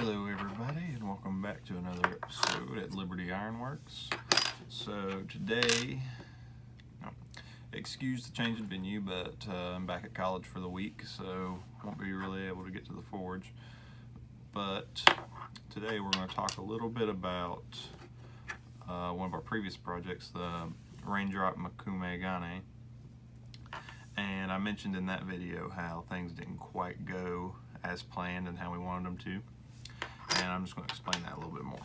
Hello everybody, and welcome back to another episode at Liberty Ironworks. So today, excuse the change in venue, but I'm back at college for the week, so won't be really able to get to the forge. But today we're going to talk a little bit about one of our previous projects, the Raindrop Mokume Gane. And I mentioned in that video how things didn't quite go as planned and how we wanted them to. And I'm just going to explain that a little bit more,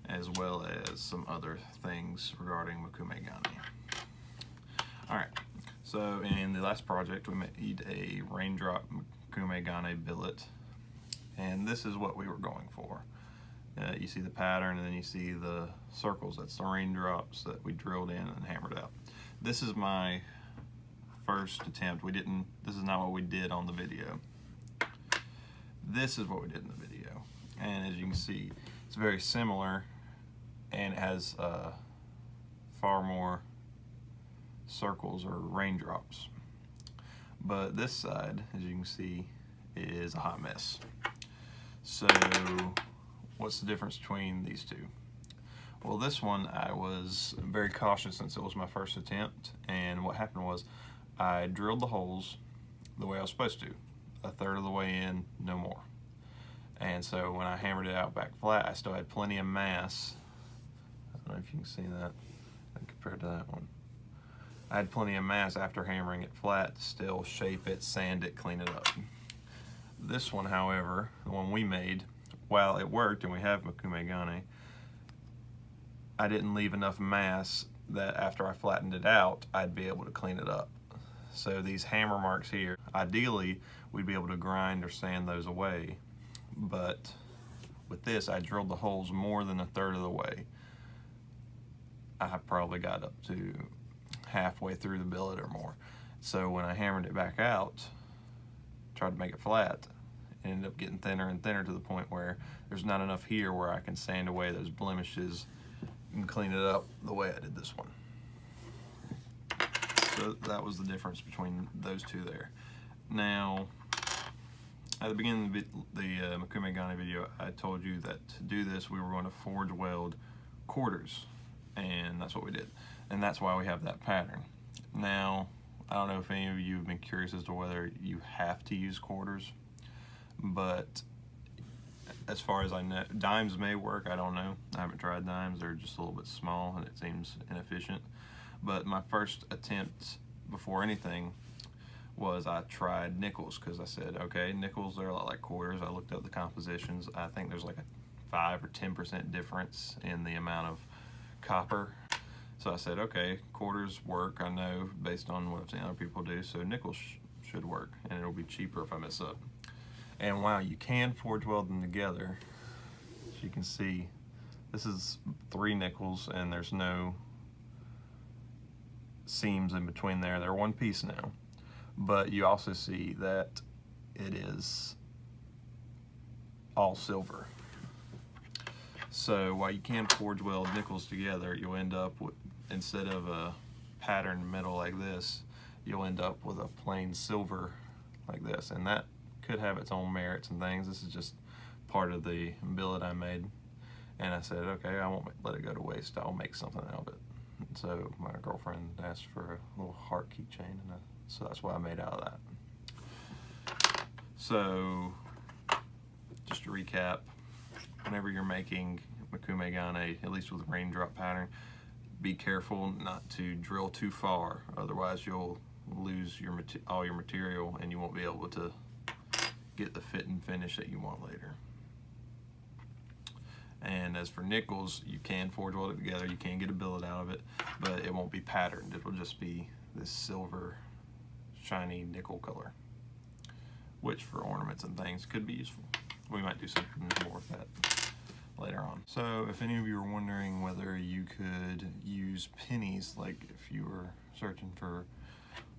as well as some other things regarding Mokume Gane. Alright, so in the last project we made a Raindrop Mokume Gane billet, and this is what we were going for. You see the pattern, and then you see the circles. That's the raindrops that we drilled in and hammered out. This is my first attempt. This is not what we did on the video. This is what we did in the video, and as you can see, it's very similar, and it has far more circles or raindrops. But this side, as you can see, is a hot mess. So what's the difference between these two? Well, this one I was very cautious since it was my first attempt, and what happened was I drilled the holes the way I was supposed to, a third of the way in, no more. And so when I hammered it out back flat, I still had plenty of mass. I don't know if you can see that compared to that one. I had plenty of mass after hammering it flat to still shape it, sand it, clean it up. This one, however, the one we made, while it worked and we have Mokume Gane, I didn't leave enough mass that after I flattened it out, I'd be able to clean it up. So these hammer marks here, ideally we'd be able to grind or sand those away, but with this I drilled the holes more than a third of the way. I probably got up to halfway through the billet or more. So when I hammered it back out, tried to make it flat, it ended up getting thinner and thinner to the point where there's not enough here where I can sand away those blemishes and clean it up the way I did this one. So that was the difference between those two there. Now, at the beginning of the Mokume Gane video, I told you that to do this, we were going to forge weld quarters, and that's what we did. And that's why we have that pattern. Now, I don't know if any of you have been curious as to whether you have to use quarters, but as far as I know, dimes may work, I don't know. I haven't tried dimes, they're just a little bit small and it seems inefficient. But my first attempt before anything was I tried nickels, because I said, okay, nickels are a lot like quarters. I looked up the compositions. I think there's like a 5 or 10% difference in the amount of copper. So I said, okay, quarters work, I know, based on what I've seen other people do, so nickels should work, and it'll be cheaper if I mess up. And wow, you can forge weld them together. As you can see, this is 3 nickels, and there's no seams in between there. They're one piece now. But you also see that it is all silver. So while you can forge weld nickels together, you'll end up with, instead of a patterned metal like this, you'll end up with a plain silver like this. And that could have its own merits and things. This is just part of the billet I made. And I said, okay, I won't let it go to waste. I'll make something out of it. And so my girlfriend asked for a little heart keychain, and so that's what I made out of that. So just to recap, whenever you're making Mokume Gane, at least with a raindrop pattern, be careful not to drill too far, otherwise you'll lose all your material and you won't be able to get the fit and finish that you want later. And as for nickels, you can forge weld it together, you can get a billet out of it, but it won't be patterned. It'll just be this silver, shiny nickel color, which for ornaments and things could be useful. We might do something more with that later on. So if any of you are wondering whether you could use pennies, like if you were searching for,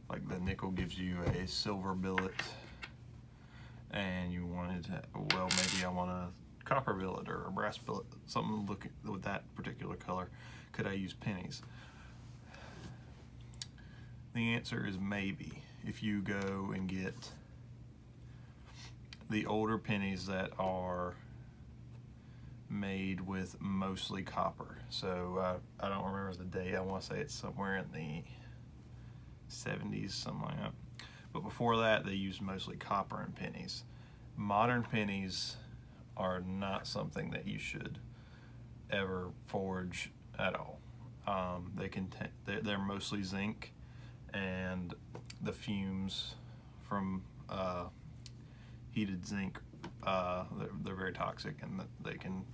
like the nickel gives you a silver billet, and you wanted to, well, maybe I want a copper billet or a brass billet, something looking with that particular color, could I use pennies? The answer is maybe. If you go and get the older pennies that are made with mostly copper. So I don't remember the date. I want to say it's somewhere in the 70s, something like that. But before that, they used mostly copper in pennies. Modern pennies are not something that you should ever forge at all. They're mostly zinc, and the fumes from heated zinc, they're very toxic, and they can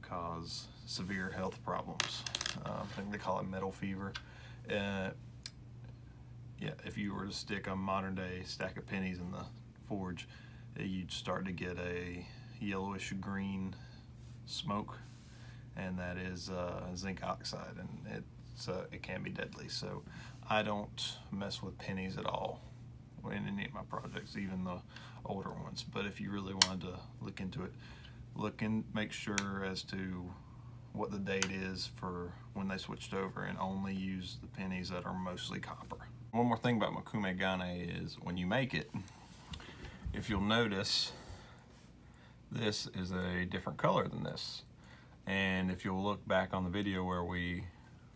cause severe health problems. I think they call it metal fever. Yeah, if you were to stick a modern day stack of pennies in the forge, you'd start to get a yellowish green smoke, and that is zinc oxide, and it can be deadly. So I don't mess with pennies at all in any of my projects, even the older ones. But if you really wanted to look into it, make sure as to what the date is for when they switched over, and only use the pennies that are mostly copper. One more thing about Mokume Gane is when you make it, if you'll notice, this is a different color than this. And if you'll look back on the video where we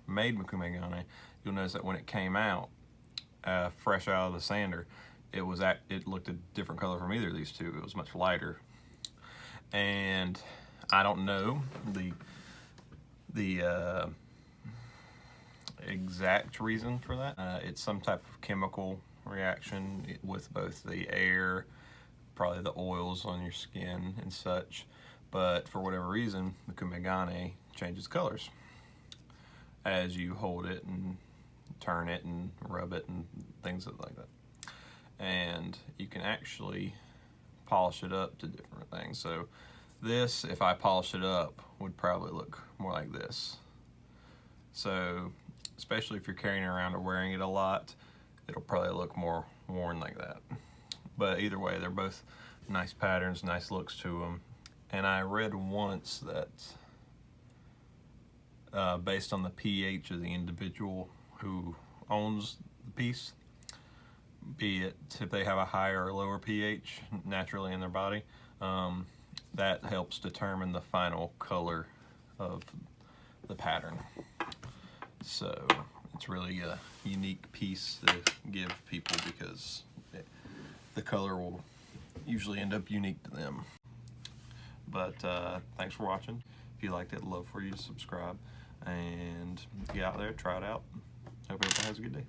made Mokume Gane, you'll notice that when it came out, fresh out of the sander, it looked a different color from either of these two. It was much lighter. And I don't know the exact reason for that. It's some type of chemical reaction with both the air, probably the oils on your skin and such, but for whatever reason, Mokume Gane changes colors as you hold it and turn it and rub it and things like that. And you can actually polish it up to different things. So this, if I polish it up, would probably look more like this. So especially if you're carrying it around or wearing it a lot, it'll probably look more worn like that. But either way, they're both nice patterns, nice looks to them. And I read once that based on the pH of the individual who owns the piece, be it if they have a higher or lower pH naturally in their body, that helps determine the final color of the pattern. So it's really a unique piece to give people, because the color will usually end up unique to them. But thanks for watching. If you liked it, I'd love for you to subscribe, and get out there, try it out. Hope everybody has a good day.